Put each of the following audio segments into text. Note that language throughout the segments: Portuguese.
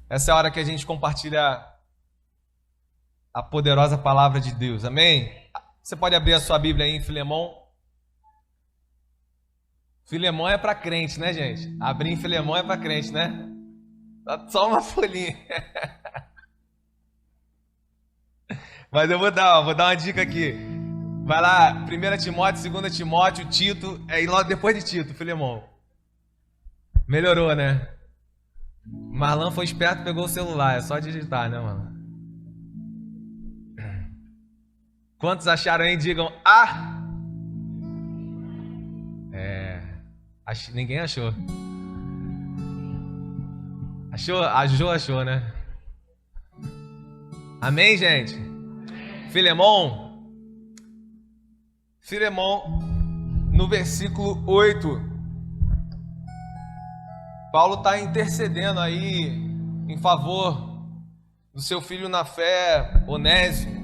Essa é a hora que a gente compartilha a poderosa palavra de Deus, amém? Você pode abrir a sua Bíblia aí em Filemão. Filemão é para crente, né, gente? Abrir em Filemão é para crente, né? Só uma folhinha. Mas eu vou dar uma dica aqui. Vai lá, 1 Timóteo, 2 Timóteo, Tito, e logo depois de Tito, Filemão. Melhorou, né? Marlon foi esperto, pegou o celular, é só digitar, né, mano? Quantos acharam aí? Digam ah! Ninguém achou. Achou? A Jo achou, né? Amém, gente? Filemão, no versículo 8, Paulo está intercedendo aí em favor do seu filho na fé, Onésimo.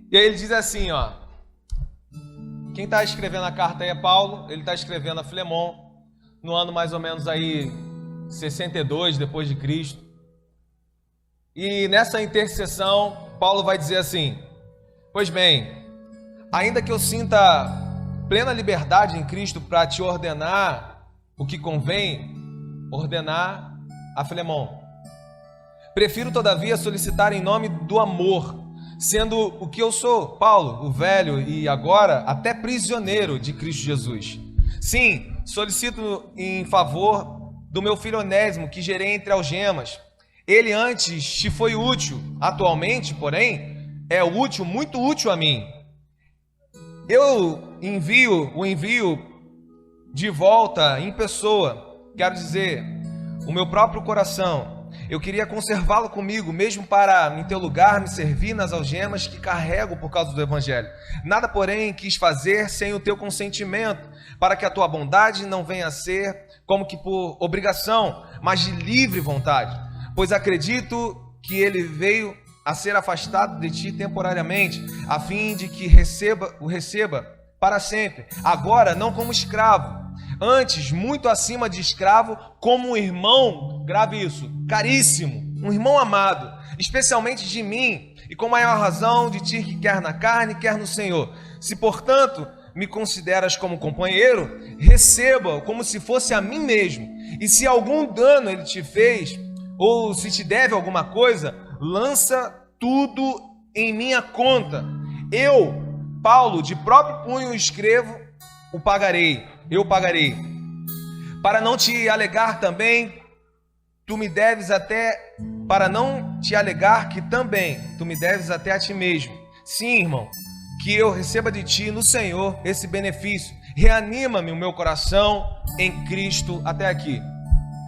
E aí ele diz assim, ó. Quem está escrevendo a carta aí é Paulo, ele está escrevendo a Filemão, no ano mais ou menos aí 62 depois de Cristo. E nessa intercessão, Paulo vai dizer assim: pois bem, ainda que eu sinta plena liberdade em Cristo para te ordenar o que convém ordenar a Filemão, prefiro todavia solicitar em nome do amor, sendo o que eu sou, Paulo, o velho e agora até prisioneiro de Cristo Jesus. Sim, solicito em favor do meu filho Onésimo, que gerei entre algemas. Ele antes te foi útil, atualmente, porém, é útil, muito útil a mim. Eu o envio de volta em pessoa, quero dizer, o meu próprio coração. Eu queria conservá-lo comigo, mesmo para, em teu lugar, me servir nas algemas que carrego por causa do Evangelho. Nada, porém, quis fazer sem o teu consentimento, para que a tua bondade não venha a ser como que por obrigação, mas de livre vontade. Pois acredito que ele veio a ser afastado de ti temporariamente, a fim de que o receba para sempre, agora não como escravo, antes, muito acima de escravo, como um irmão, grave isso, caríssimo, um irmão amado, especialmente de mim, e com maior razão de ti que quer na carne, quer no Senhor. Se, portanto, me consideras como companheiro, receba-o como se fosse a mim mesmo. E se algum dano ele te fez, ou se te deve alguma coisa, lança tudo em minha conta. Eu, Paulo, de próprio punho escrevo, eu pagarei. Para não te alegar também, para não te alegar que também tu me deves até a ti mesmo. Sim, irmão, que eu receba de ti no Senhor esse benefício. Reanima-me o meu coração em Cristo até aqui.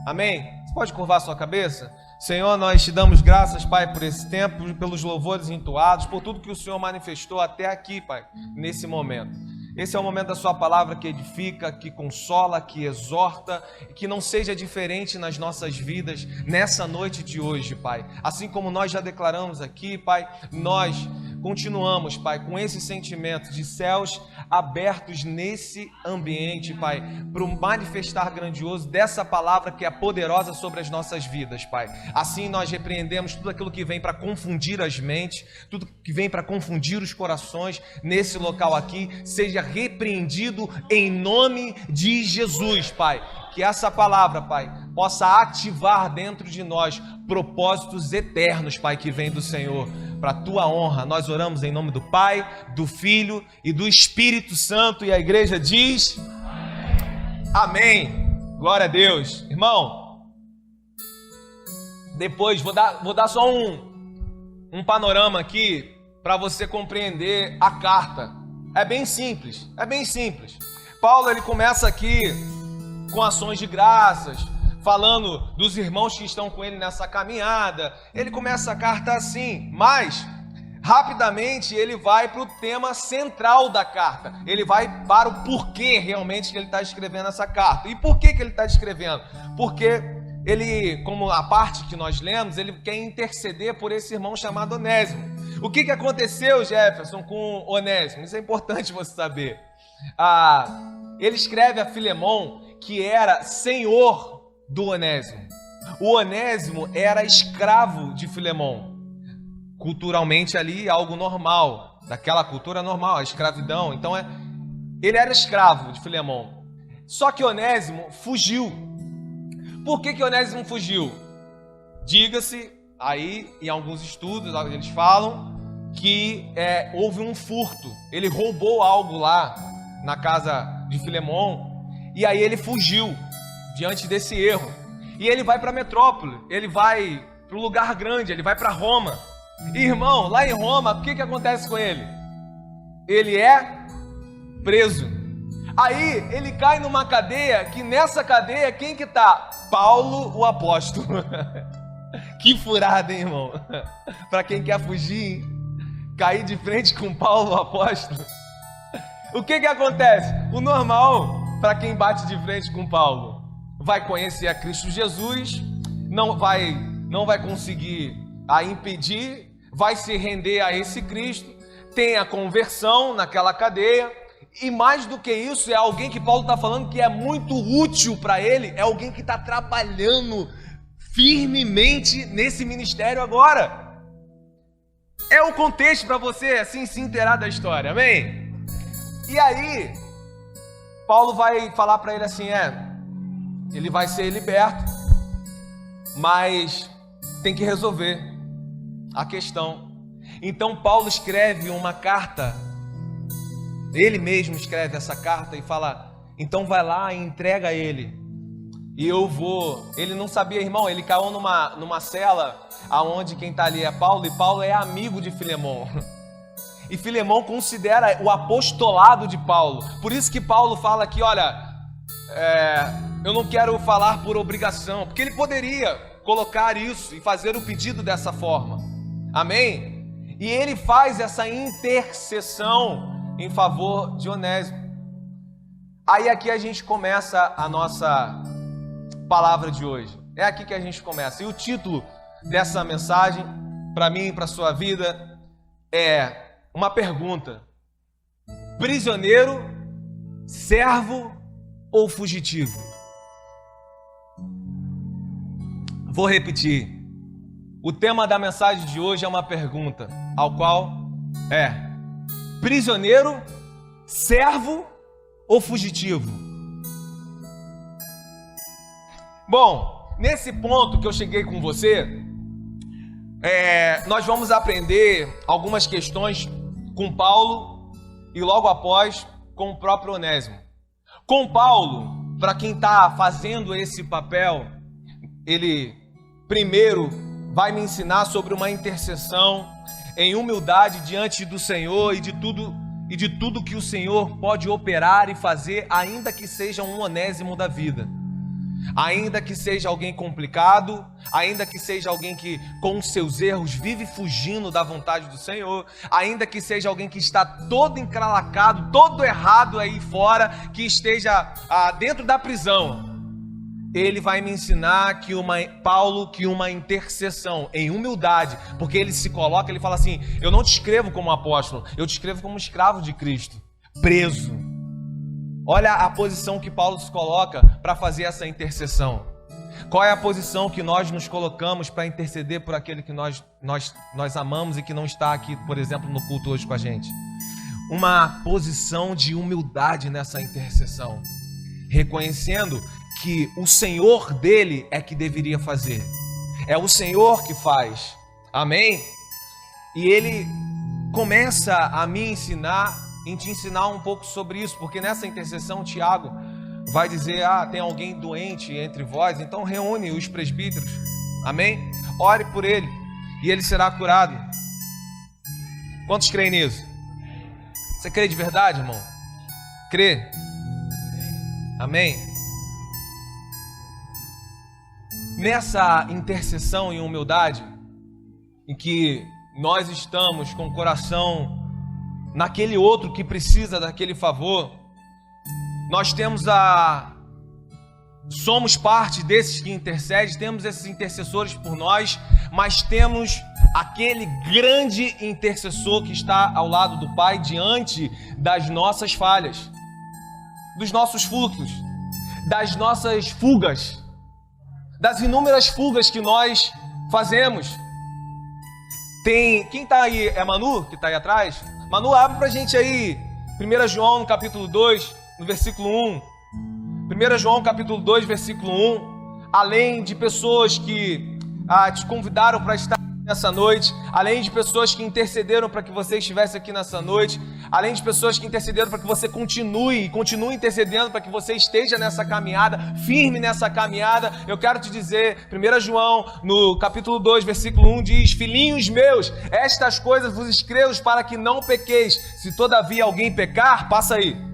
Amém? Você pode curvar sua cabeça? Senhor, nós te damos graças, Pai, por esse tempo, pelos louvores entoados, por tudo que o Senhor manifestou até aqui, Pai, nesse momento. Esse é o momento da sua palavra que edifica, que consola, que exorta, e que não seja diferente nas nossas vidas nessa noite de hoje, Pai. Assim como nós já declaramos aqui, Pai, nós continuamos, Pai, com esse sentimento de céus abertos nesse ambiente, Pai, para o manifestar grandioso dessa palavra que é poderosa sobre as nossas vidas, Pai. Assim nós repreendemos tudo aquilo que vem para confundir as mentes, tudo que vem para confundir os corações nesse local aqui, seja repreendido em nome de Jesus, Pai. Que essa palavra, Pai, possa ativar dentro de nós propósitos eternos, Pai, que vem do Senhor. Para a tua honra, nós oramos em nome do Pai, do Filho e do Espírito Santo. E a igreja diz: amém. Glória a Deus. Irmão, depois vou dar só um panorama aqui para você compreender a carta. É bem simples. Paulo, ele começa aqui com ações de graças, falando dos irmãos que estão com ele nessa caminhada. Ele começa a carta assim, mas rapidamente ele vai para o tema central da carta. Ele vai para o porquê realmente que ele está escrevendo essa carta. E por que ele está escrevendo? Porque ele, como a parte que nós lemos, ele quer interceder por esse irmão chamado Onésimo. O que aconteceu, Jefferson, com Onésimo? Isso é importante você saber. Ele escreve a Filemão, que era senhor do Onésimo. O Onésimo era escravo de Filemão. Culturalmente ali, algo normal, daquela cultura normal, a escravidão. Então, ele era escravo de Filemão. Só que Onésimo fugiu. Por que Onésimo fugiu? Diga-se, aí em alguns estudos, eles falam que houve um furto. Ele roubou algo lá na casa de Filemão e aí ele fugiu diante desse erro. E ele vai para a metrópole, ele vai para o lugar grande, ele vai para Roma. E, irmão, lá em Roma, o que acontece com ele? Ele é preso. Aí ele cai numa cadeia, que nessa cadeia quem que tá? Paulo o apóstolo. Que furada, hein, irmão? Para quem quer fugir, hein? Cair de frente com Paulo o apóstolo. O que acontece? O normal para quem bate de frente com Paulo vai conhecer a Cristo Jesus, não vai conseguir impedir, vai se render a esse Cristo, tem a conversão naquela cadeia. E mais do que isso, é alguém que Paulo está falando que é muito útil para ele, é alguém que está trabalhando firmemente nesse ministério agora. É o contexto para você assim se inteirar da história, amém? E aí, Paulo vai falar para ele assim, ele vai ser liberto, mas tem que resolver a questão. Então Paulo escreve uma carta, ele mesmo escreve essa carta e fala, então vai lá e entrega a ele, e eu vou. Ele não sabia, irmão, ele caiu numa cela, aonde quem está ali é Paulo, e Paulo é amigo de Filemão, e Filemão considera o apostolado de Paulo, por isso que Paulo fala aqui, olha, eu não quero falar por obrigação, porque ele poderia colocar isso e fazer o pedido dessa forma, amém? E ele faz essa intercessão em favor de Onésimo. Aí aqui a gente começa a nossa palavra de hoje. É aqui que a gente começa. E o título dessa mensagem, para mim e para a sua vida, é uma pergunta: prisioneiro, servo ou fugitivo? Vou repetir. O tema da mensagem de hoje é uma pergunta, ao qual é: prisioneiro, servo ou fugitivo? Bom, nesse ponto que eu cheguei com você, nós vamos aprender algumas questões com Paulo e logo após com o próprio Onésimo. Com Paulo, para quem está fazendo esse papel, ele primeiro vai me ensinar sobre uma intercessão em humildade diante do Senhor e de tudo que o Senhor pode operar e fazer, ainda que seja um Onésimo da vida, ainda que seja alguém complicado, ainda que seja alguém que com seus erros vive fugindo da vontade do Senhor, ainda que seja alguém que está todo encralacado, todo errado aí fora, que esteja dentro da prisão. Ele vai me ensinar que uma intercessão em humildade, porque ele se coloca, ele fala assim: eu não te escrevo como apóstolo, eu te escrevo como escravo de Cristo, preso. Olha a posição que Paulo se coloca para fazer essa intercessão. Qual é a posição que nós nos colocamos para interceder por aquele que nós amamos e que não está aqui, por exemplo, no culto hoje com a gente? Uma posição de humildade nessa intercessão, reconhecendo que o Senhor dele é que deveria fazer. É o Senhor que faz. Amém? E ele começa a me ensinar, em te ensinar um pouco sobre isso, porque nessa intercessão Tiago vai dizer: tem alguém doente entre vós, então reúne os presbíteros. Amém? Ore por ele e ele será curado. Quantos creem nisso? Você crê de verdade, irmão? Crê? Amém? Nessa intercessão em humildade, em que nós estamos com o coração naquele outro que precisa daquele favor, nós somos parte desses que intercedem, temos esses intercessores por nós, mas temos aquele grande intercessor que está ao lado do Pai diante das nossas falhas, dos nossos furtos, das nossas fugas, das inúmeras fugas que nós fazemos. Quem está aí? É Manu que está aí atrás? Manu, abre pra gente aí 1 João, no capítulo 2, no versículo 1. 1 João, capítulo 2, versículo 1. Além de pessoas que te convidaram para estar nessa noite, além de pessoas que intercederam para que você estivesse aqui nessa noite, além de pessoas que intercederam para que você continue intercedendo para que você esteja nessa caminhada, firme nessa caminhada, eu quero te dizer, 1 João, no capítulo 2, versículo 1, diz: filhinhos meus, estas coisas vos escrevo para que não pequeis. Se todavia alguém pecar, passa aí.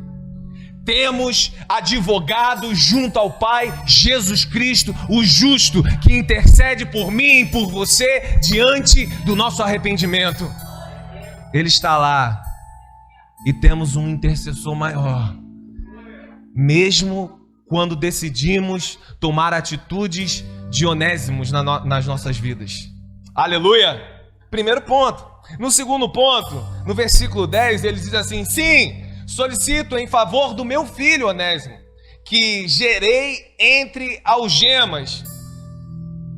Temos advogado junto ao Pai, Jesus Cristo, o justo, que intercede por mim e por você diante do nosso arrependimento. Ele está lá e temos um intercessor maior. Mesmo quando decidimos tomar atitudes de Onésimos nas nossas vidas. Aleluia! Primeiro ponto. No segundo ponto, no versículo 10, ele diz assim: sim, solicito em favor do meu filho Onésimo, que gerei entre algemas.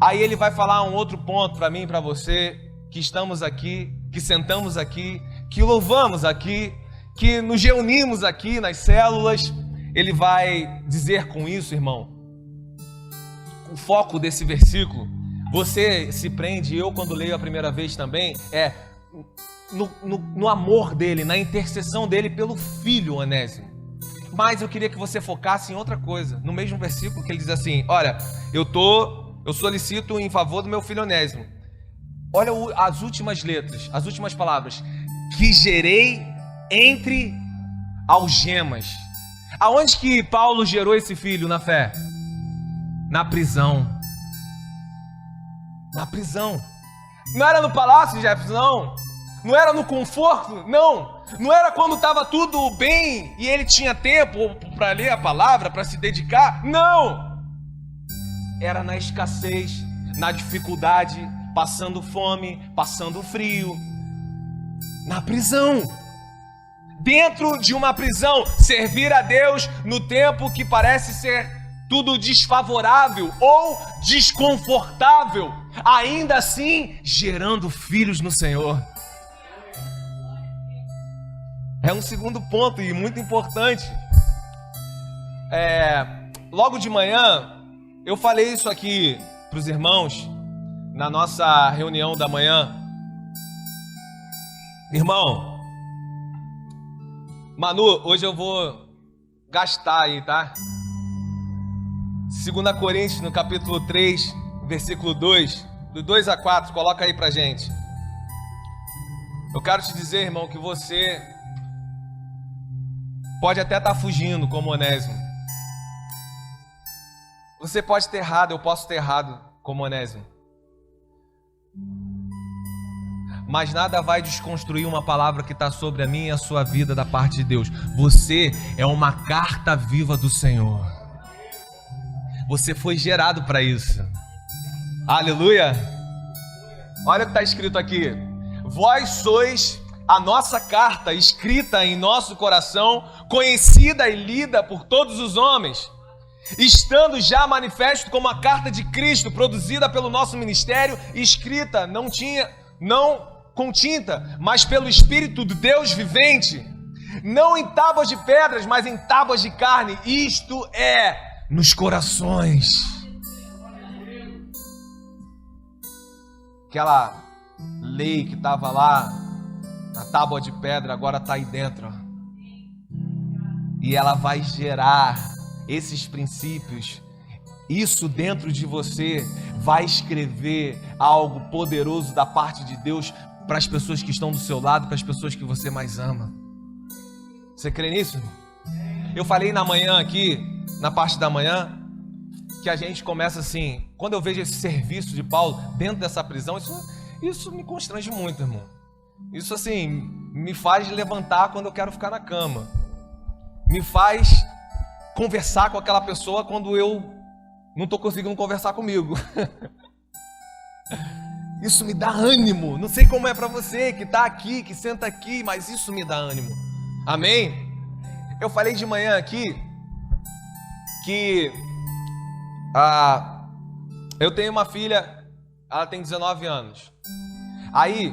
Aí ele vai falar um outro ponto para mim e para você, que estamos aqui, que sentamos aqui, que louvamos aqui, que nos reunimos aqui nas células. Ele vai dizer com isso, irmão, o foco desse versículo, você se prende, eu quando leio a primeira vez também, no amor dele, na intercessão dele pelo filho Onésimo. Mas eu queria que você focasse em outra coisa, no mesmo versículo que ele diz assim: olha, eu solicito em favor do meu filho Onésimo. Olha as últimas letras, as últimas palavras: que gerei entre algemas. Aonde que Paulo gerou esse filho na fé? Na prisão. Na prisão. Não era no palácio de Jefferson, não era no conforto, não era quando estava tudo bem e ele tinha tempo para ler a palavra, para se dedicar, não! Era na escassez, na dificuldade, passando fome, passando frio, na prisão. Dentro de uma prisão, servir a Deus no tempo que parece ser tudo desfavorável ou desconfortável, ainda assim gerando filhos no Senhor. É um segundo ponto e muito importante. Logo de manhã, eu falei isso aqui para os irmãos, na nossa reunião da manhã. Irmão, Manu, hoje eu vou gastar aí, tá? 2 Coríntios, no capítulo 3, versículo 2, do 2 a 4, coloca aí pra gente. Eu quero te dizer, irmão, que você pode até estar fugindo como Onésimo. Você pode ter errado, eu posso ter errado como Onésimo. Mas nada vai desconstruir uma palavra que está sobre a minha e a sua vida da parte de Deus. Você é uma carta viva do Senhor. Você foi gerado para isso. Aleluia! Olha o que está escrito aqui. Vós sois a nossa carta escrita em nosso coração, conhecida e lida por todos os homens, estando já manifesto como a carta de Cristo, produzida pelo nosso ministério, escrita não com tinta, mas pelo Espírito de Deus vivente, não em tábuas de pedras, mas em tábuas de carne, isto é, nos corações. Aquela lei que estava lá na tábua de pedra, agora está aí dentro, ó. E ela vai gerar esses princípios. Isso dentro de você vai escrever algo poderoso da parte de Deus para as pessoas que estão do seu lado, para as pessoas que você mais ama. Você crê nisso? Eu falei na manhã aqui, na parte da manhã, que a gente começa assim, quando eu vejo esse serviço de Paulo dentro dessa prisão, isso me constrange muito, irmão. Isso assim, me faz levantar quando eu quero ficar na cama. Me faz conversar com aquela pessoa quando eu não estou conseguindo conversar comigo. Isso me dá ânimo. Não sei como é para você que está aqui, que senta aqui, mas isso me dá ânimo. Amém? Eu falei de manhã aqui que Eu tenho uma filha, ela tem 19 anos. Aí,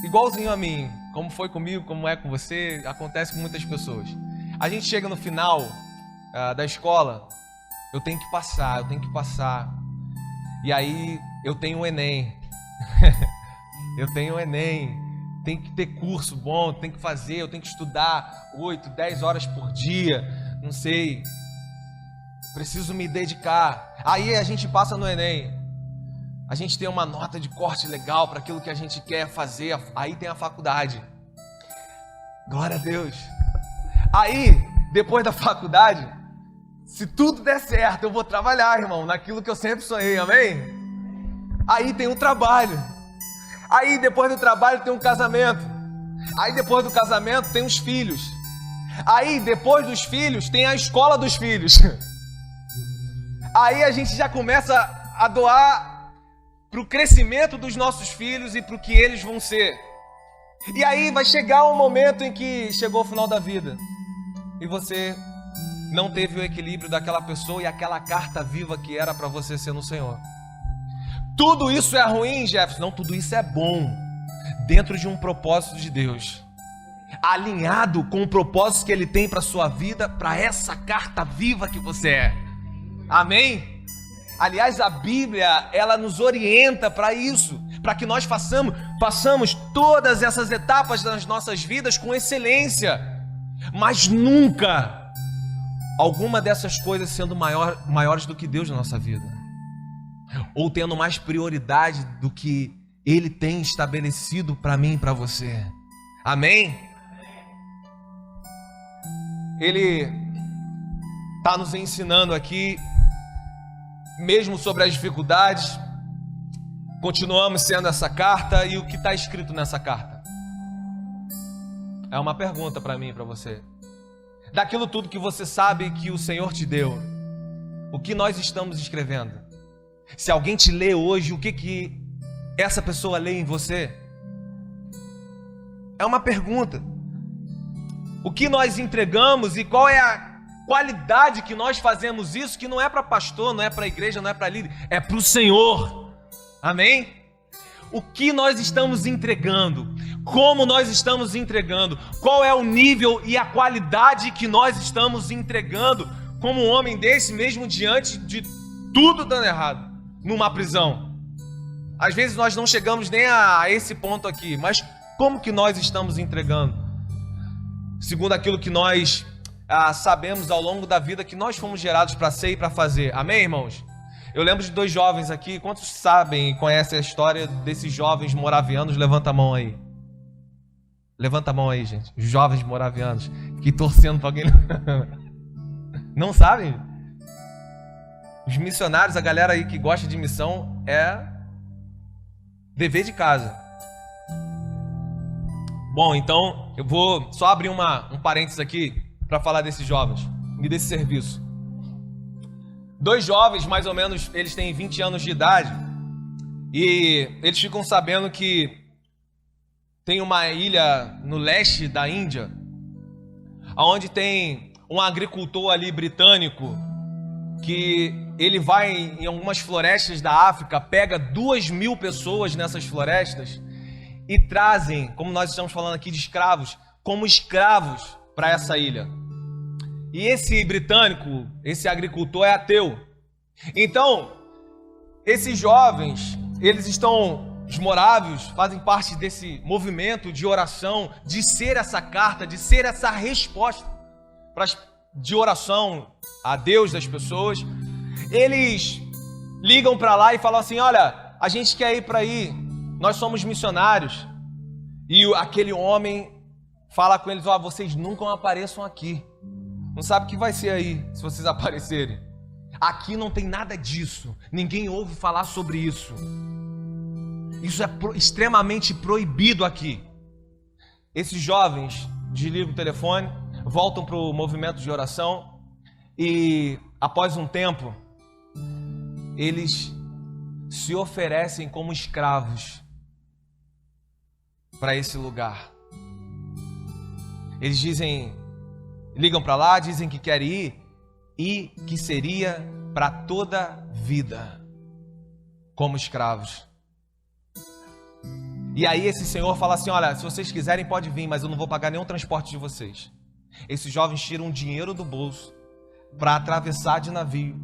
igualzinho a mim, como foi comigo, como é com você, acontece com muitas pessoas. A gente chega no final da escola, eu tenho que passar. E aí, eu tenho o Enem. Tem que ter curso bom, tem que fazer, eu tenho que estudar 8, 10 horas por dia, não sei. Preciso me dedicar. Aí a gente passa no Enem. A gente tem uma nota de corte legal para aquilo que a gente quer fazer. Aí tem a faculdade. Glória a Deus. Aí, depois da faculdade, se tudo der certo, eu vou trabalhar, irmão, naquilo que eu sempre sonhei, amém? Aí tem o trabalho. Aí depois do trabalho tem um casamento. Aí depois do casamento tem os filhos. Aí depois dos filhos tem a escola dos filhos. Aí a gente já começa a doar para o crescimento dos nossos filhos e para o que eles vão ser. E aí vai chegar um momento em que chegou o final da vida e você não teve o equilíbrio daquela pessoa e aquela carta viva que era para você ser no Senhor. Tudo isso é ruim, Jefferson? Não, tudo isso é bom, dentro de um propósito de Deus, alinhado com o propósito que Ele tem para a sua vida, para essa carta viva que você é. Amém? Aliás, a Bíblia, ela nos orienta para isso, para que nós passamos todas essas etapas das nossas vidas com excelência, mas nunca alguma dessas coisas sendo maiores do que Deus na nossa vida, ou tendo mais prioridade do que Ele tem estabelecido para mim e para você. Amém? Ele está nos ensinando aqui, mesmo sobre as dificuldades, continuamos sendo essa carta. E o que está escrito nessa carta? É uma pergunta para mim e para você. Daquilo tudo que você sabe que o Senhor te deu, o que nós estamos escrevendo? Se alguém te lê hoje, o que essa pessoa lê em você? É uma pergunta. O que nós entregamos e qual é a qualidade que nós fazemos isso, que não é para pastor, não é para igreja, não é para líder, é para o Senhor. Amém? O que nós estamos entregando? Como nós estamos entregando? Qual é o nível e a qualidade que nós estamos entregando como um homem desse, mesmo diante de tudo dando errado, numa prisão? Às vezes nós não chegamos nem a esse ponto aqui, mas como que nós estamos entregando? Segundo aquilo que nós sabemos ao longo da vida que nós fomos gerados para ser e para fazer. Amém, irmãos? Eu lembro de 2 jovens aqui. Quantos sabem e conhecem a história desses jovens moravianos? Levanta a mão aí. Levanta a mão aí, gente. Os jovens moravianos. Fiquei torcendo para alguém. Não sabem? Os missionários, a galera aí que gosta de missão, é dever de casa. Bom, então eu vou só abrir um parênteses aqui para falar desses jovens e desse serviço. 2 jovens, mais ou menos, eles têm 20 anos de idade e eles ficam sabendo que tem uma ilha no leste da Índia, onde tem um agricultor ali britânico que ele vai em algumas florestas da África, pega 2.000 pessoas nessas florestas e trazem, como nós estamos falando aqui de escravos, como escravos para essa ilha. E esse britânico, esse agricultor é ateu. Então, esses jovens, eles estão, os morávios, fazem parte desse movimento de oração, de ser essa carta, de ser essa resposta de oração a Deus das pessoas. Eles ligam para lá e falam assim: olha, a gente quer ir para aí, nós somos missionários. E aquele homem fala com eles: ó, vocês nunca apareçam aqui. Não sabe o que vai ser aí se vocês aparecerem. Aqui não tem nada disso. Ninguém ouve falar sobre isso. Isso é extremamente proibido aqui. Esses jovens desligam o telefone, voltam para o movimento de oração e, após um tempo, eles se oferecem como escravos para esse lugar. Eles ligam para lá, dizem que querem ir e que seria para toda a vida. como escravos. E aí esse senhor fala assim: olha, se vocês quiserem pode vir, mas eu não vou pagar nenhum transporte de vocês. Esses jovens tiram dinheiro do bolso para atravessar de navio.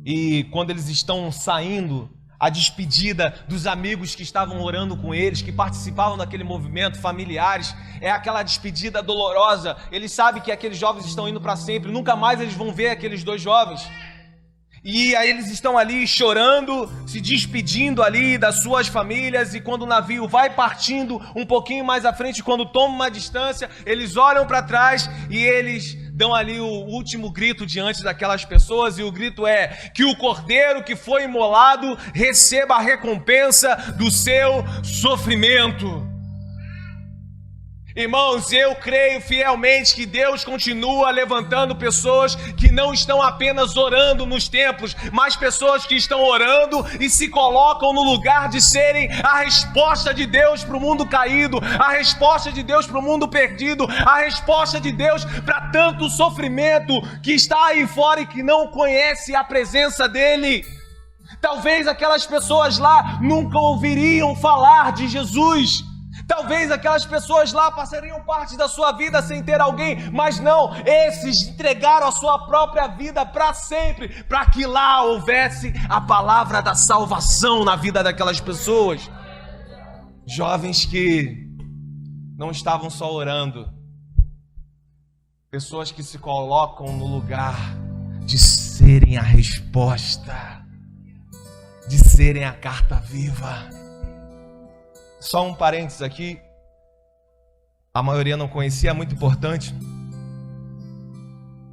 E quando eles estão saindo, a despedida dos amigos que estavam orando com eles, que participavam daquele movimento, familiares, é aquela despedida dolorosa. Eles sabem que aqueles jovens estão indo para sempre, nunca mais eles vão ver aqueles dois jovens. E aí eles estão ali chorando, se despedindo ali das suas famílias, e quando o navio vai partindo um pouquinho mais à frente, quando toma uma distância, eles olham para trás e eles dão ali o último grito diante daquelas pessoas, e o grito é: que o cordeiro que foi imolado receba a recompensa do seu sofrimento. Irmãos, eu creio fielmente que Deus continua levantando pessoas que não estão apenas orando nos templos, mas pessoas que estão orando e se colocam no lugar de serem a resposta de Deus para o mundo caído, a resposta de Deus para o mundo perdido, a resposta de Deus para tanto sofrimento que está aí fora e que não conhece a presença dEle. Talvez aquelas pessoas lá nunca ouviriam falar de Jesus. Talvez aquelas pessoas lá passariam parte da sua vida sem ter alguém, mas não, esses entregaram a sua própria vida para sempre, para que lá houvesse a palavra da salvação na vida daquelas pessoas. Jovens que não estavam só orando, pessoas que se colocam no lugar de serem a resposta, de serem a carta viva. Só um parênteses aqui, a maioria não conhecia, é muito importante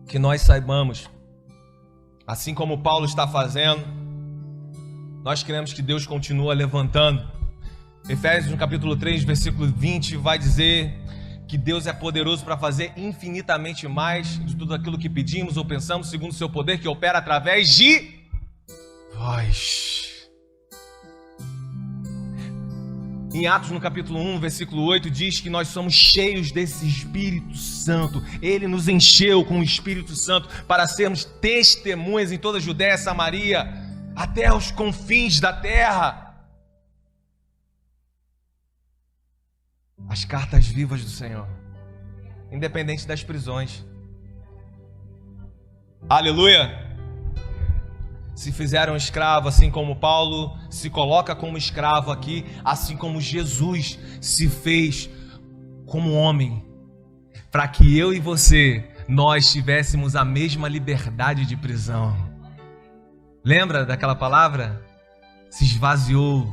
que nós saibamos, assim como Paulo está fazendo, nós queremos que Deus continue levantando. Efésios no capítulo 3, versículo 20, vai dizer que Deus é poderoso para fazer infinitamente mais de tudo aquilo que pedimos ou pensamos, segundo o seu poder que opera através de vós. Em Atos, no capítulo 1, versículo 8, diz que nós somos cheios desse Espírito Santo. Ele nos encheu com o Espírito Santo para sermos testemunhas em toda a Judéia, Samaria, até os confins da terra. As cartas vivas do Senhor, independente das prisões. Aleluia! Se fizeram escravo, assim como Paulo se coloca como escravo aqui, assim como Jesus se fez como homem, para que eu e você, nós tivéssemos a mesma liberdade de prisão. Lembra daquela palavra? Se esvaziou.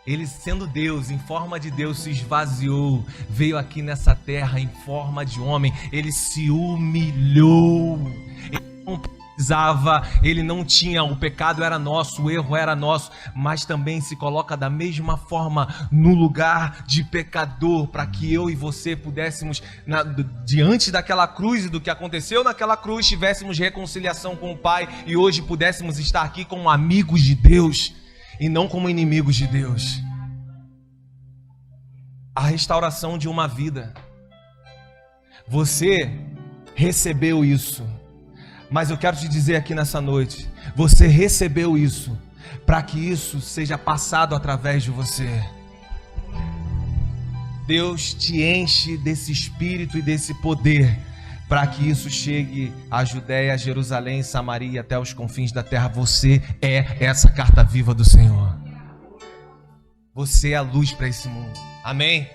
Ele, sendo Deus, em forma de Deus, se esvaziou, veio aqui nessa terra em forma de homem, ele se humilhou. Ele não precisava, ele não tinha, o pecado era nosso, o erro era nosso, mas também se coloca da mesma forma no lugar de pecador, para que eu e você pudéssemos, diante daquela cruz e do que aconteceu naquela cruz, tivéssemos reconciliação com o Pai e hoje pudéssemos estar aqui como amigos de Deus e não como inimigos de Deus. A restauração de uma vida. Você recebeu isso. Mas eu quero te dizer aqui nessa noite, você recebeu isso para que isso seja passado através de você. Deus te enche desse espírito e desse poder para que isso chegue à Judéia, a Jerusalém, Samaria, até os confins da terra. Você é essa carta viva do Senhor. Você é a luz para esse mundo. Amém?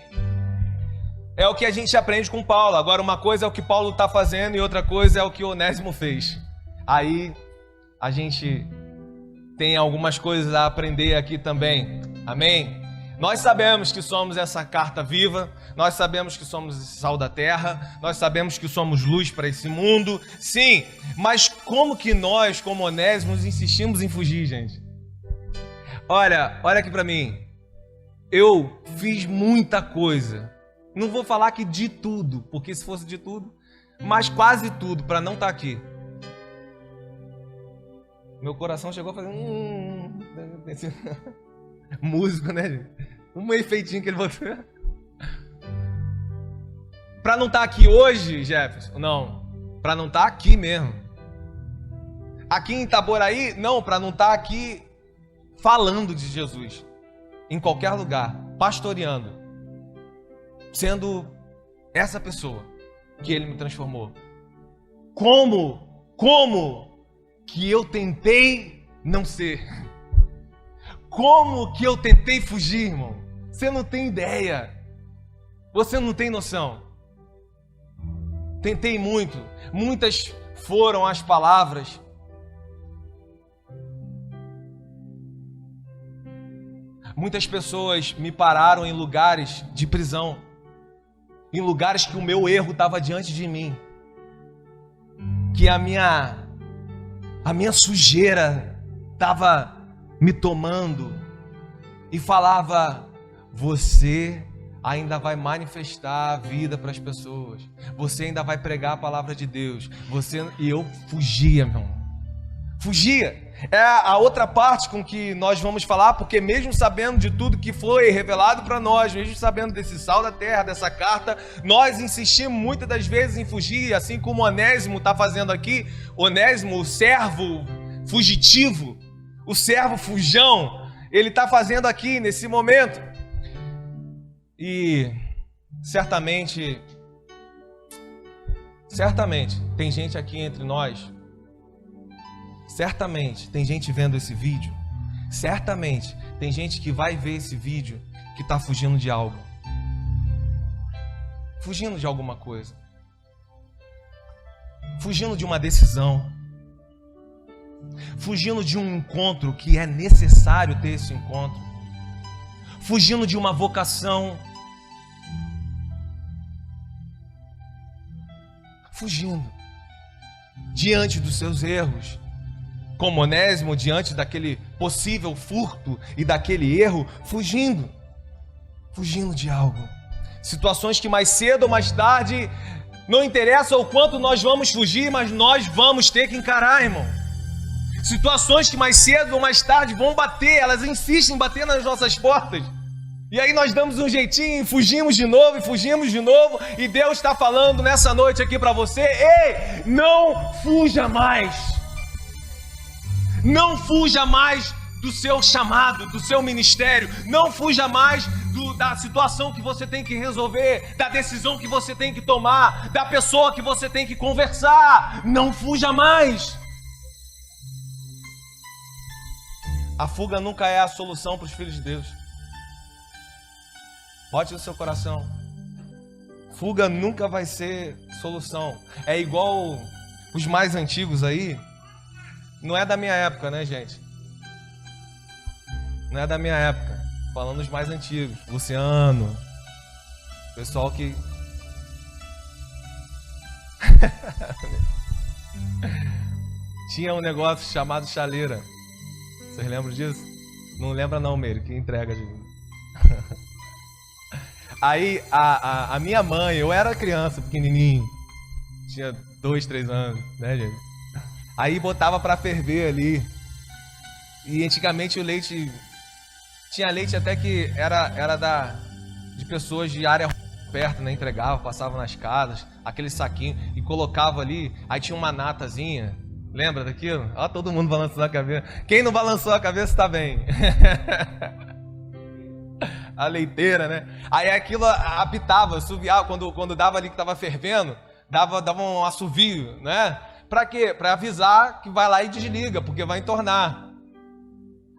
É o que a gente aprende com Paulo. Agora, uma coisa é o que Paulo está fazendo e outra coisa é o que Onésimo fez. Aí a gente tem algumas coisas a aprender aqui também. Amém? Nós sabemos que somos essa carta viva, nós sabemos que somos sal da terra, nós sabemos que somos luz para esse mundo. Sim, mas como que nós, como Onésimos, insistimos em fugir, gente? Olha aqui para mim. Eu fiz muita coisa. Não vou falar que de tudo, porque se fosse de tudo, mas quase tudo, para não estar aqui. Meu coração chegou a fazer músico, né, gente? Um efeitinho que ele botou. Para não estar aqui hoje, Jefferson, não. Para não estar aqui mesmo. Aqui em Itaboraí, não, para não estar aqui falando de Jesus, em qualquer lugar, pastoreando, sendo essa pessoa que Ele me transformou. Como que eu tentei não ser? Como que eu tentei fugir, irmão? Você não tem ideia. Você não tem noção. Tentei muito. Muitas foram as palavras. Muitas pessoas me pararam em lugares de prisão. Em lugares que o meu erro estava diante de mim. Que a minha sujeira estava me tomando. E falava: você ainda vai manifestar a vida para as pessoas. Você ainda vai pregar a palavra de Deus. E eu fugia, meu irmão. Fugia. É a outra parte com que nós vamos falar, porque mesmo sabendo de tudo que foi revelado para nós, mesmo sabendo desse sal da terra, dessa carta, nós insistimos muitas das vezes em fugir, assim como Onésimo está fazendo aqui. Onésimo, o servo fugitivo, o servo fujão, ele está fazendo aqui nesse momento. E certamente tem gente aqui entre nós. Certamente tem gente vendo esse vídeo. Certamente tem gente que vai ver esse vídeo que está fugindo de algo. Fugindo de alguma coisa. Fugindo de uma decisão. Fugindo de um encontro que é necessário ter esse encontro. Fugindo de uma vocação. Fugindo. Diante dos seus erros. Como Onésimo, diante daquele possível furto e daquele erro, fugindo de algo. Situações que mais cedo ou mais tarde, não interessa o quanto nós vamos fugir, mas nós vamos ter que encarar, irmão. Situações que mais cedo ou mais tarde vão bater, elas insistem em bater nas nossas portas. E aí nós damos um jeitinho, fugimos de novo, e Deus está falando nessa noite aqui para você: ei, não fuja mais. Não fuja mais do seu chamado, do seu ministério. Não fuja mais da situação que você tem que resolver, da decisão que você tem que tomar, da pessoa que você tem que conversar. Não fuja mais. A fuga nunca é a solução para os filhos de Deus. Bote no seu coração. Fuga nunca vai ser solução. É igual os mais antigos aí. Não é da minha época, né, gente? Não é da minha época. Falando dos mais antigos. Luciano. Pessoal que... Tinha um negócio chamado chaleira. Vocês lembram disso? Não lembra não, Meire, que entrega de mim. Aí, a minha mãe, eu era criança, pequenininho. Tinha 2, 3 anos, né, gente? Aí botava para ferver ali. E antigamente o leite... Tinha leite até que era de pessoas de área perto, né? Entregava, passava nas casas, aquele saquinho, e colocava ali. Aí tinha uma natazinha. Lembra daquilo? Ó, todo mundo balançou a cabeça. Quem não balançou a cabeça tá bem. A leiteira, né? Aí aquilo apitava, assoviava. Quando dava ali que tava fervendo, dava um assovio, né? Pra quê? Pra avisar que vai lá e desliga, porque vai entornar.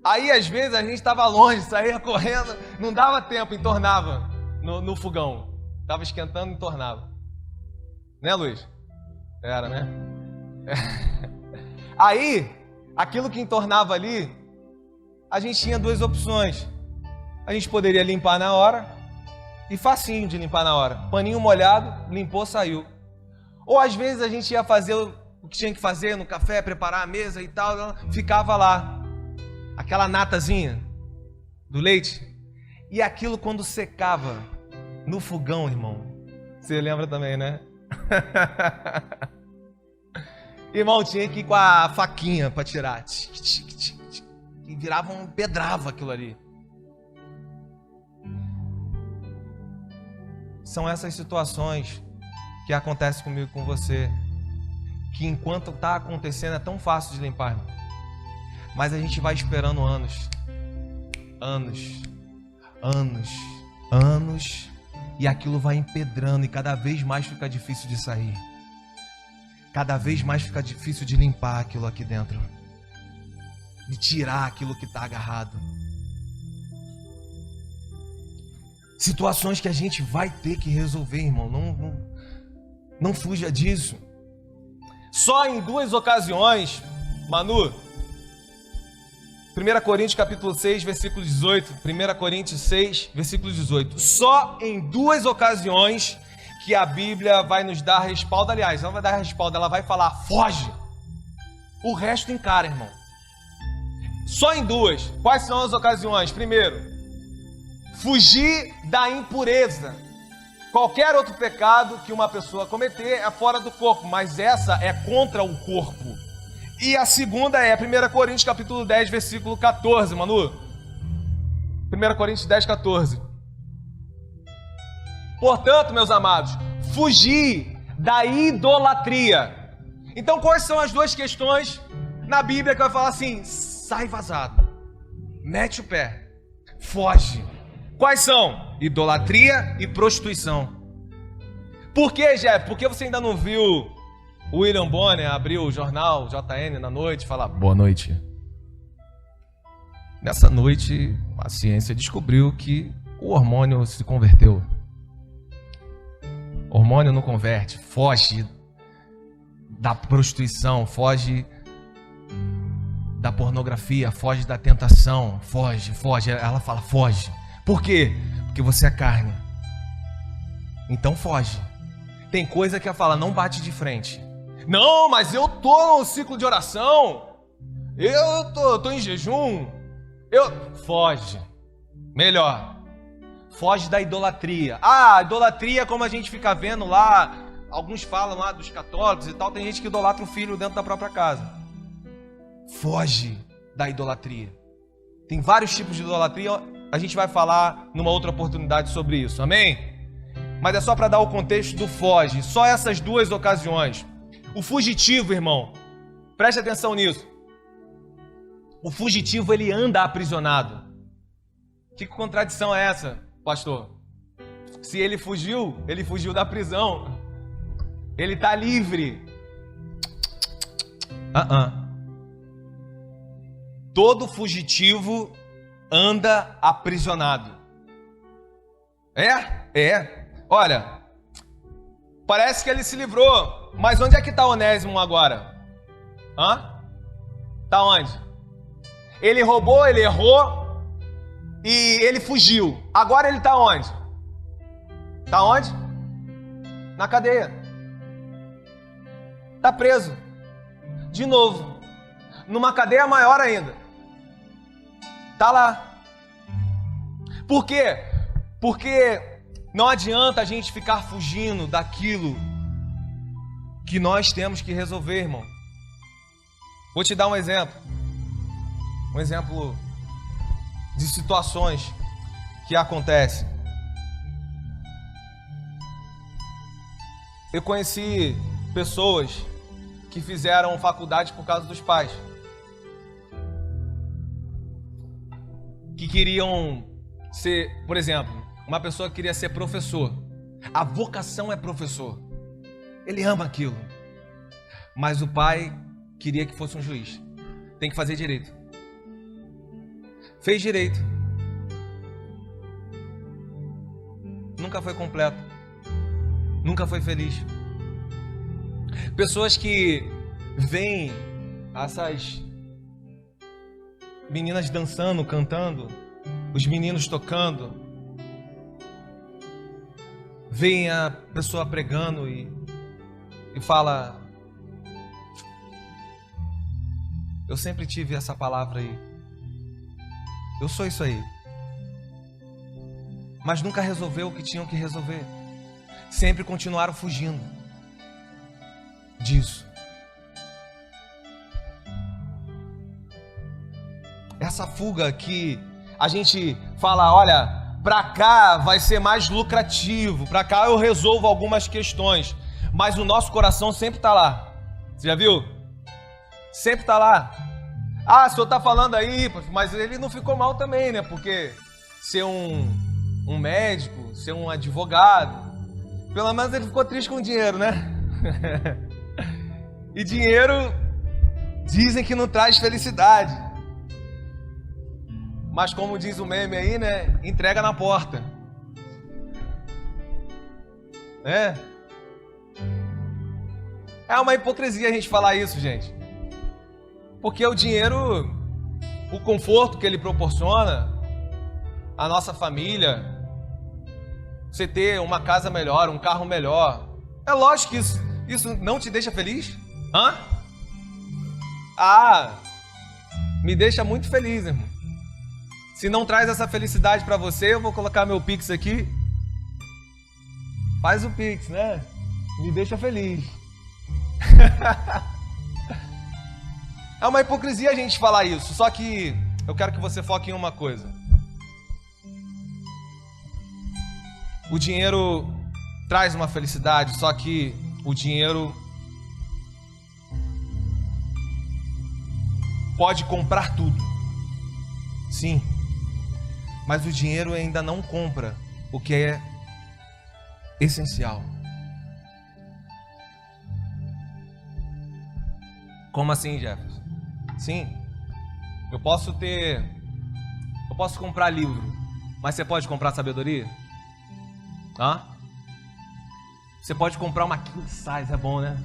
Aí, às vezes, a gente estava longe, saía correndo, não dava tempo, entornava no fogão. Tava esquentando, entornava. Né, Luiz? Era, né? Aí, aquilo que entornava ali, a gente tinha 2 opções. A gente poderia limpar na hora, e facinho de limpar na hora. Paninho molhado, limpou, saiu. Ou, às vezes, a gente ia fazer o que tinha que fazer no café, preparar a mesa e tal, ficava lá. Aquela natazinha do leite. E aquilo quando secava no fogão, irmão. Você lembra também, né? Irmão, tinha que ir com a faquinha para tirar. E virava pedrava aquilo ali. São essas situações que acontecem comigo e com você. Que enquanto está acontecendo é tão fácil de limpar, irmão. Mas a gente vai esperando anos. anos, anos, e aquilo vai empedrando e cada vez mais fica difícil de sair. Cada vez mais fica difícil de limpar aquilo aqui dentro, de tirar aquilo que está agarrado. Situações que a gente vai ter que resolver, irmão. Não fuja disso. Só em 2 ocasiões, Manu, 1 Coríntios capítulo 6, versículo 18. 1 Coríntios 6, versículo 18. Só em 2 ocasiões que a Bíblia vai nos dar respaldo. Aliás, ela vai dar respaldo, ela vai falar, foge. O resto encara, irmão. Só em 2. Quais são as ocasiões? Primeiro, fugir da impureza. Qualquer outro pecado que uma pessoa cometer é fora do corpo, mas essa é contra o corpo. E a segunda é 1 Coríntios capítulo 10, versículo 14, Manu. 1 Coríntios 10, 14. Portanto, meus amados, fugir da idolatria. Então, quais são as 2 questões na Bíblia que vai falar assim, sai vazado, mete o pé, foge. Quais são? Idolatria e prostituição. Por que, Jeff? Porque você ainda não viu o William Bonner abrir o jornal JN na noite e falar boa noite. Nessa noite, a ciência descobriu que o hormônio se converteu. O hormônio não converte, foge da prostituição, foge da pornografia, foge da tentação, foge. Ela fala, foge. Por quê? Porque você é carne. Então foge. Tem coisa que ela fala, não bate de frente. Não, mas eu tô no ciclo de oração. Eu tô em jejum. Foge. Melhor. Foge da idolatria. Ah, idolatria, como a gente fica vendo lá, alguns falam lá dos católicos e tal, tem gente que idolatra o filho dentro da própria casa. Foge da idolatria. Tem vários tipos de idolatria. A gente vai falar numa outra oportunidade sobre isso, amém? Mas é só para dar o contexto do foge, só essas 2 ocasiões. O fugitivo, irmão, preste atenção nisso. O fugitivo, ele anda aprisionado. Que contradição é essa, pastor? Se ele fugiu da prisão. Ele está livre. Todo fugitivo anda aprisionado. É. Olha, parece que ele se livrou, mas onde é que está Onésimo agora? Está onde? Ele roubou, ele errou e ele fugiu. Agora ele está onde? Está onde? Na cadeia. Está preso. De novo. Numa cadeia maior ainda. Está lá. Por quê? Porque não adianta a gente ficar fugindo daquilo que nós temos que resolver, irmão. Vou te dar um exemplo. Um exemplo de situações que acontecem. Eu conheci pessoas que fizeram faculdade por causa dos pais. Que queriam ser, por exemplo, uma pessoa que queria ser professor. A vocação é professor. Ele ama aquilo. Mas o pai queria que fosse um juiz. Tem que fazer direito. Fez direito. Nunca foi completo. Nunca foi feliz. Pessoas que veem essas meninas dançando, cantando, os meninos tocando, veem a pessoa pregando e fala: eu sempre tive essa palavra aí, eu sou isso aí, mas nunca resolveu o que tinham que resolver, sempre continuaram fugindo disso. Essa fuga que a gente fala, olha, pra cá vai ser mais lucrativo, pra cá eu resolvo algumas questões, mas o nosso coração sempre tá lá. Você já viu? Sempre tá lá. Ah, o senhor está falando aí, mas ele não ficou mal também, né? Porque ser um médico, ser um advogado, pelo menos ele ficou triste com o dinheiro, né? E dinheiro dizem que não traz felicidade. Mas como diz o meme aí, né? Entrega na porta. É uma hipocrisia a gente falar isso, gente. Porque o dinheiro, o conforto que ele proporciona, a nossa família, você ter uma casa melhor, um carro melhor, é lógico que isso não te deixa feliz? Hã? Ah, me deixa muito feliz, irmão. Se não traz essa felicidade para você, eu vou colocar meu Pix aqui. Faz o Pix, né? Me deixa feliz. É uma hipocrisia a gente falar isso, só que eu quero que você foque em uma coisa. O dinheiro traz uma felicidade, só que o dinheiro pode comprar tudo. Sim, mas o dinheiro ainda não compra o que é essencial. Como assim, Jefferson? Sim, eu posso comprar livro, mas você pode comprar sabedoria? Hã? Você pode comprar uma king size, é bom, né?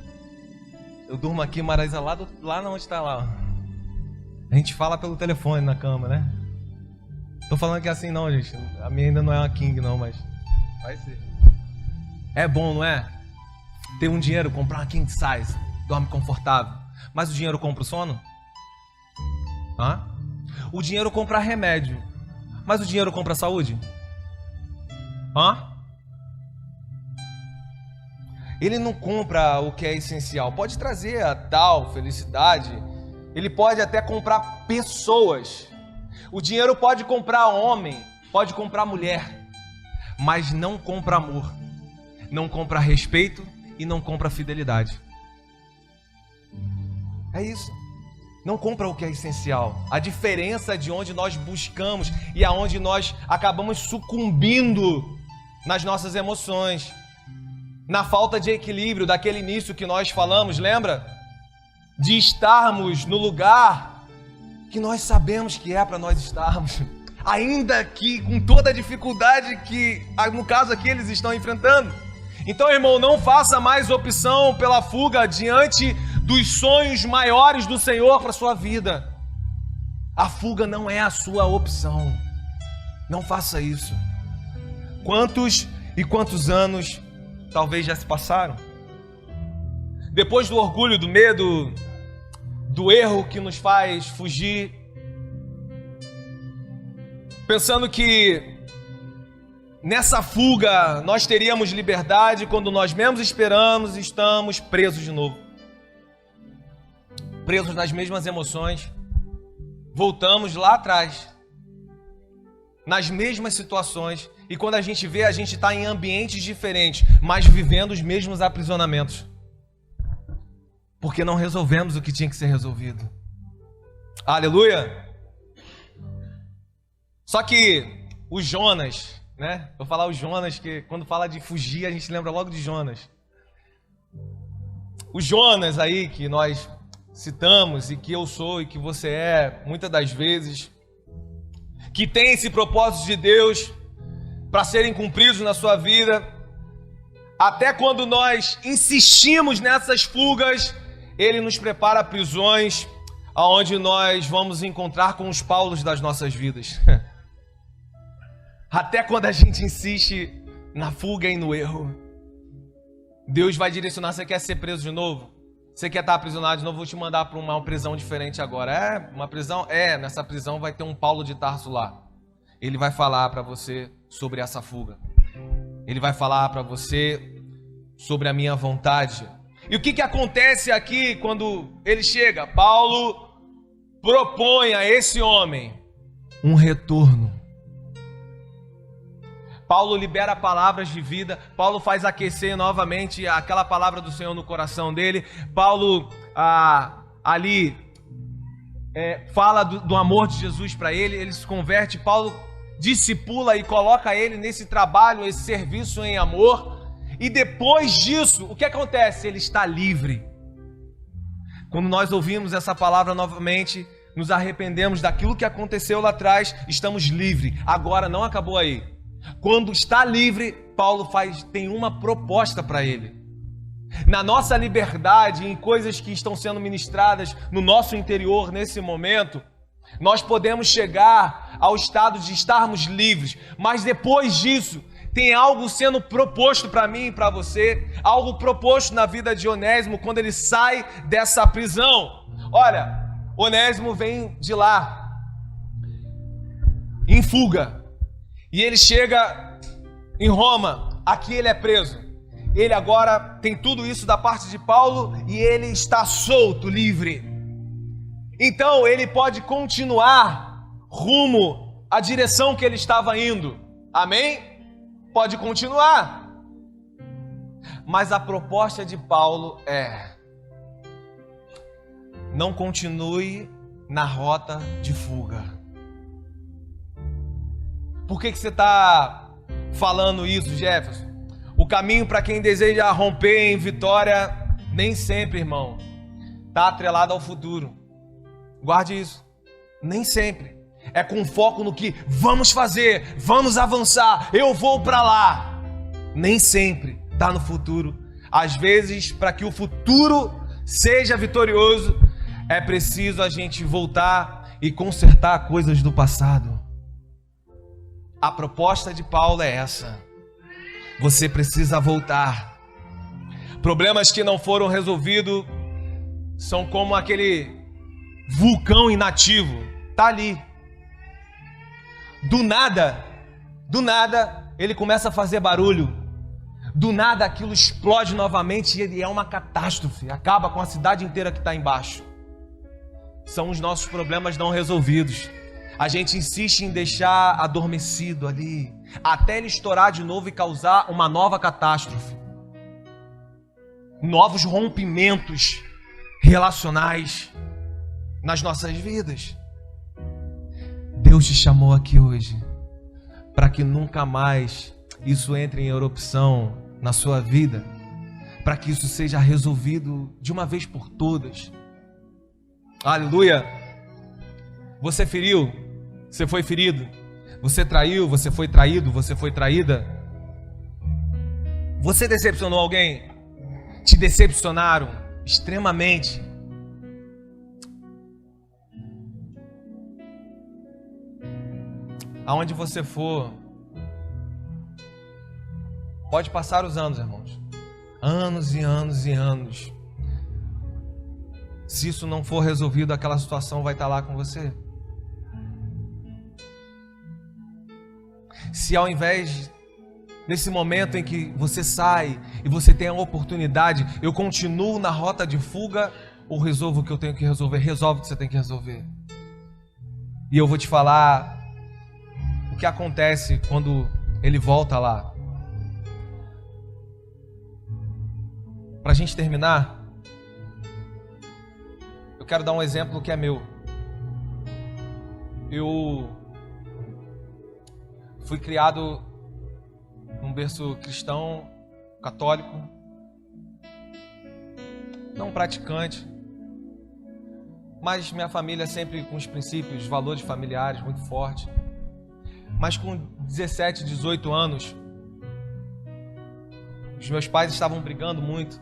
Eu durmo aqui, Marisa, lá onde está lá. A gente fala pelo telefone na cama, né? Tô falando que é assim não, gente. A minha ainda não é uma king não, mas vai ser. É bom, não é? Ter um dinheiro, comprar uma king size, dorme confortável. Mas o dinheiro compra o sono? Hã? O dinheiro compra remédio. Mas o dinheiro compra saúde? Hã? Ele não compra o que é essencial. Pode trazer a tal felicidade. Ele pode até comprar pessoas. O dinheiro pode comprar homem, pode comprar mulher, mas não compra amor, não compra respeito e não compra fidelidade. É isso. Não compra o que é essencial. A diferença de onde nós buscamos e aonde nós acabamos sucumbindo nas nossas emoções, na falta de equilíbrio daquele início que nós falamos, lembra? De estarmos no lugar que nós sabemos que é para nós estarmos, ainda que com toda a dificuldade que, no caso aqui, eles estão enfrentando. Então, irmão, não faça mais opção pela fuga diante dos sonhos maiores do Senhor para a sua vida. A fuga não é a sua opção. Não faça isso. Quantos e quantos anos talvez já se passaram? Depois do orgulho, do medo, do erro que nos faz fugir, pensando que nessa fuga nós teríamos liberdade, quando nós menos esperamos, estamos presos de novo. Presos nas mesmas emoções, voltamos lá atrás, nas mesmas situações, e quando a gente vê, a gente está em ambientes diferentes, mas vivendo os mesmos aprisionamentos, porque não resolvemos o que tinha que ser resolvido. Aleluia! Só que o Jonas, né? Vou falar o Jonas, que quando fala de fugir, a gente lembra logo de Jonas. O Jonas aí, que nós citamos e que eu sou e que você é, muitas das vezes, que tem esse propósito de Deus para serem cumpridos na sua vida, até quando nós insistimos nessas fugas, Ele nos prepara prisões aonde nós vamos encontrar com os Paulos das nossas vidas. Até quando a gente insiste na fuga e no erro, Deus vai direcionar. Você quer ser preso de novo? Você quer estar aprisionado de novo? Vou te mandar para uma prisão diferente agora. É uma prisão? É, nessa prisão vai ter um Paulo de Tarso lá. Ele vai falar para você sobre essa fuga. Ele vai falar para você sobre a minha vontade. E o que acontece aqui quando ele chega? Paulo propõe a esse homem um retorno. Paulo libera palavras de vida. Paulo faz aquecer novamente aquela palavra do Senhor no coração dele. Paulo ali fala do amor de Jesus para ele se converte, Paulo discipula e coloca ele nesse trabalho, esse serviço em amor, e depois disso, o que acontece? Ele está livre. Quando nós ouvimos essa palavra novamente, nos arrependemos daquilo que aconteceu lá atrás, estamos livres. Agora não acabou aí. Quando está livre, Paulo tem uma proposta para ele. Na nossa liberdade, em coisas que estão sendo ministradas no nosso interior nesse momento, nós podemos chegar ao estado de estarmos livres, mas depois disso, tem algo sendo proposto para mim e para você, algo proposto na vida de Onésimo quando ele sai dessa prisão. Olha, Onésimo vem de lá, em fuga, e ele chega em Roma, aqui ele é preso. Ele agora tem tudo isso da parte de Paulo e ele está solto, livre. Então ele pode continuar rumo à direção que ele estava indo. Amém? Pode continuar. Mas a proposta de Paulo é: não continue na rota de fuga. Por que você está falando isso, Jefferson? O caminho para quem deseja romper em vitória, nem sempre, irmão, está atrelado ao futuro. Guarde isso. Nem sempre. É com foco no que vamos fazer, vamos avançar, eu vou para lá. Nem sempre está no futuro. Às vezes, para que o futuro seja vitorioso, é preciso a gente voltar e consertar coisas do passado. A proposta de Paulo é essa. Você precisa voltar. Problemas que não foram resolvidos são como aquele vulcão inativo. Tá ali. Do nada, ele começa a fazer barulho. Do nada aquilo explode novamente e é uma catástrofe. Acaba com a cidade inteira que está embaixo. São os nossos problemas não resolvidos. A gente insiste em deixar adormecido ali, até ele estourar de novo e causar uma nova catástrofe. Novos rompimentos relacionais nas nossas vidas. Deus te chamou aqui hoje para que nunca mais isso entre em erupção na sua vida, para que isso seja resolvido de uma vez por todas. Aleluia! Você feriu, você foi ferido, você traiu, você foi traído, você foi traída. Você decepcionou alguém? Te decepcionaram extremamente. Aonde você for, pode passar os anos, irmãos. Anos e anos e anos. Se isso não for resolvido, aquela situação vai estar lá com você. Se ao invés desse momento em que você sai e você tem a oportunidade, eu continuo na rota de fuga ou resolvo o que eu tenho que resolver? Resolve o que você tem que resolver. E eu vou te falar o que acontece quando ele volta lá. Para a gente terminar, eu quero dar um exemplo que é meu. Eu fui criado num berço cristão, católico, não praticante, mas minha família sempre com os princípios, os valores familiares muito fortes. Mas com 17, 18 anos, os meus pais estavam brigando muito.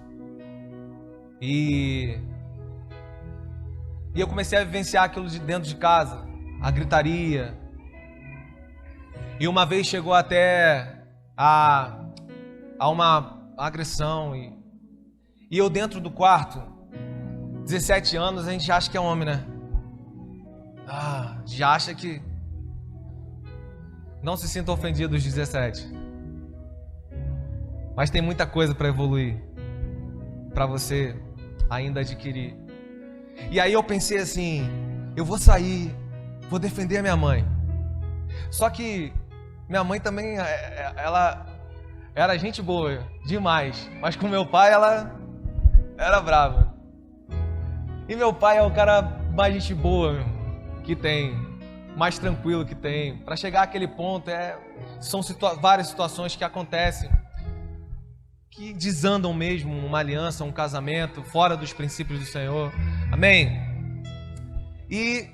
E eu comecei a vivenciar aquilo de dentro de casa, a gritaria. E uma vez chegou até a uma agressão. E eu dentro do quarto, 17 anos, a gente acha que é homem, né? Já acha que... Não se sinta ofendido aos 17. Mas tem muita coisa para evoluir, para você ainda adquirir. E aí eu pensei assim, eu vou sair, vou defender a minha mãe. Só que minha mãe também, ela era gente boa, demais. Mas com meu pai, ela era brava. E meu pai é um cara mais gente boa que tem, mais tranquilo que tem. Para chegar àquele ponto, são várias situações que acontecem, que desandam mesmo uma aliança, um casamento, fora dos princípios do Senhor. Amém? E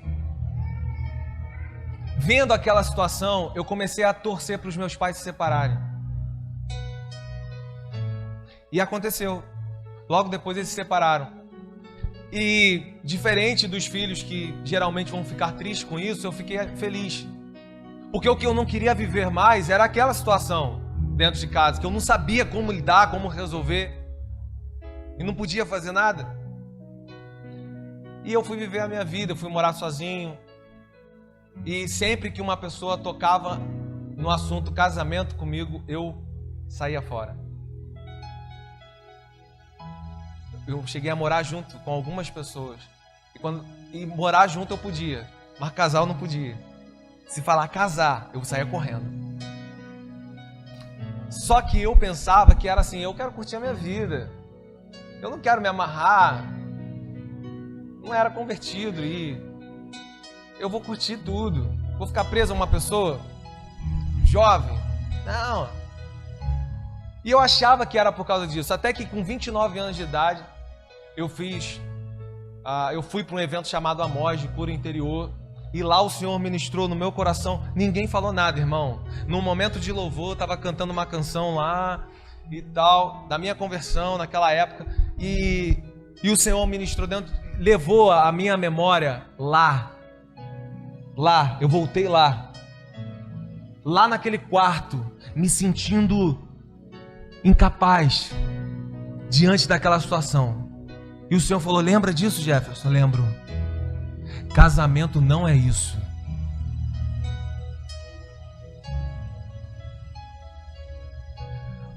vendo aquela situação, eu comecei a torcer para os meus pais se separarem. E aconteceu. Logo depois eles se separaram. E diferente dos filhos que geralmente vão ficar tristes com isso, eu fiquei feliz. Porque o que eu não queria viver mais era aquela situação dentro de casa, que eu não sabia como lidar, como resolver. E não podia fazer nada. E eu fui viver a minha vida, eu fui morar sozinho. E sempre que uma pessoa tocava no assunto casamento comigo, eu saía fora. Eu cheguei a morar junto com algumas pessoas. E morar junto eu podia, mas casar eu não podia. Se falar casar, eu saía correndo. Só que eu pensava que era assim, eu quero curtir a minha vida. Eu não quero me amarrar. Não era convertido e eu vou curtir tudo. Vou ficar preso a uma pessoa jovem? Não. E eu achava que era por causa disso. Até que com 29 anos de idade, eu fui para um evento chamado Amós, de Cura Interior. E lá o Senhor ministrou no meu coração. Ninguém falou nada, irmão. Num momento de louvor, eu estava cantando uma canção lá e tal, da minha conversão naquela época. E o Senhor ministrou dentro, levou a minha memória lá. Eu voltei lá naquele quarto, me sentindo incapaz diante daquela situação. E o Senhor falou: lembra disso, Jefferson? Eu lembro. Casamento não é isso.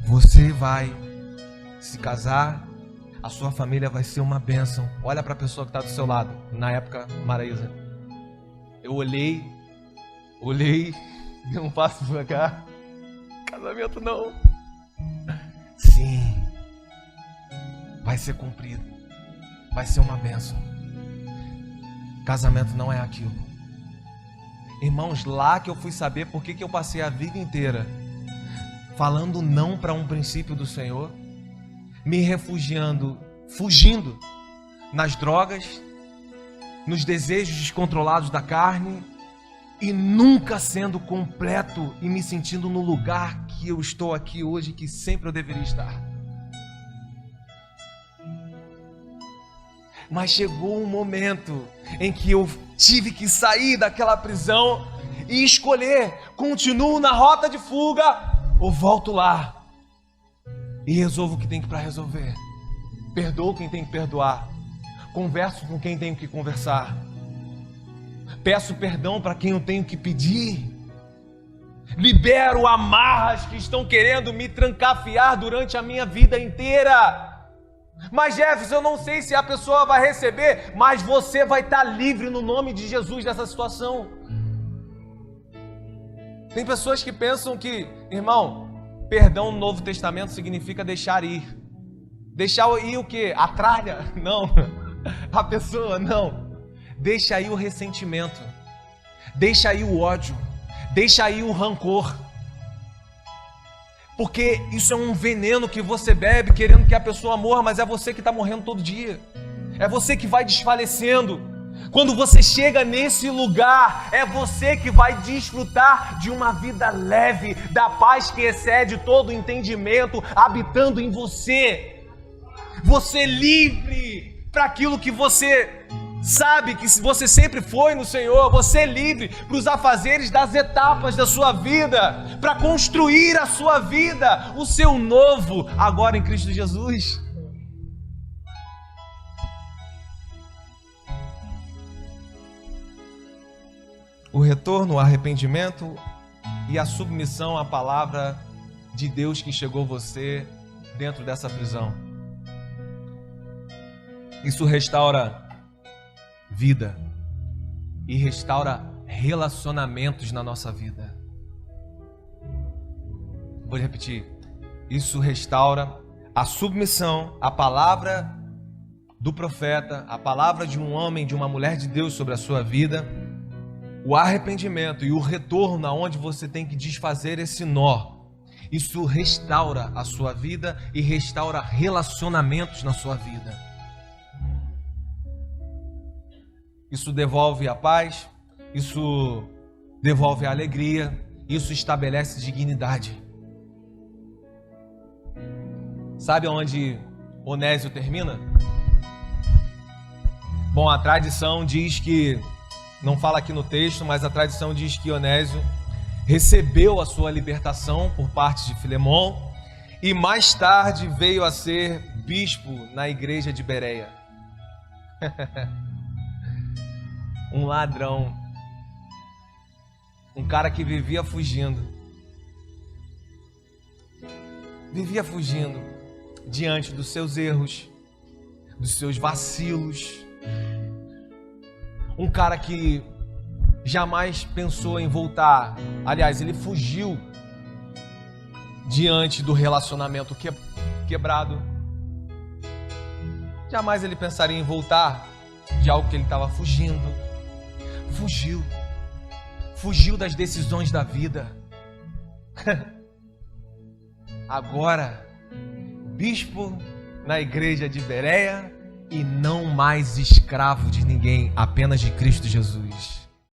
Você vai se casar, a sua família vai ser uma bênção. Olha para a pessoa que está do seu lado. Na época, Maraísa. Eu olhei, dei um passo para cá. Casamento não. Sim. Vai ser cumprido. Vai ser uma bênção. Casamento não é aquilo. Irmãos, lá que eu fui saber por que eu passei a vida inteira falando não para um princípio do Senhor, me refugiando, fugindo nas drogas, nos desejos descontrolados da carne e nunca sendo completo e me sentindo no lugar que eu estou aqui hoje, que sempre eu deveria estar. Mas chegou um momento em que eu tive que sair daquela prisão e escolher: continuo na rota de fuga ou volto lá e resolvo o que tem para resolver, perdoo quem tem que perdoar, converso com quem tenho que conversar, peço perdão para quem eu tenho que pedir, libero amarras que estão querendo me trancafiar durante a minha vida inteira. Mas Jefferson, eu não sei se a pessoa vai receber, mas você vai estar livre no nome de Jesus dessa situação. Tem pessoas que pensam que, irmão, perdão no Novo Testamento significa deixar ir. Deixar ir o quê? A tralha? Não. A pessoa? Não. Deixa aí o ressentimento. Deixa aí o ódio. Deixa aí o rancor. Porque isso é um veneno que você bebe querendo que a pessoa morra, mas é você que está morrendo todo dia. É você que vai desfalecendo. Quando você chega nesse lugar, é você que vai desfrutar de uma vida leve, da paz que excede todo o entendimento, habitando em você. Você livre para aquilo que você sabe que você sempre foi no Senhor. Você é livre para os afazeres das etapas da sua vida, para construir a sua vida, o seu novo agora em Cristo Jesus. O retorno, o arrependimento e a submissão à palavra de Deus que chegou você dentro dessa prisão. Isso restaura vida e restaura relacionamentos na nossa vida. Vou repetir. Isso restaura a submissão à palavra do profeta, a palavra de um homem, de uma mulher de Deus sobre a sua vida, o arrependimento e o retorno aonde você tem que desfazer esse nó, isso restaura a sua vida e restaura relacionamentos na sua vida. Isso devolve a paz, isso devolve a alegria, isso estabelece dignidade. Sabe onde Onésio termina? Bom, a tradição diz que, não fala aqui no texto, mas a tradição diz que Onésio recebeu a sua libertação por parte de Filemon e mais tarde veio a ser bispo na igreja de Bereia. Um ladrão, um cara que vivia fugindo diante dos seus erros, dos seus vacilos, um cara que jamais pensou em voltar. Aliás, ele fugiu diante do relacionamento quebrado. Jamais ele pensaria em voltar de algo que ele estava fugindo. Fugiu das decisões da vida. Agora, bispo na igreja de Bereia e não mais escravo de ninguém, apenas de Cristo Jesus.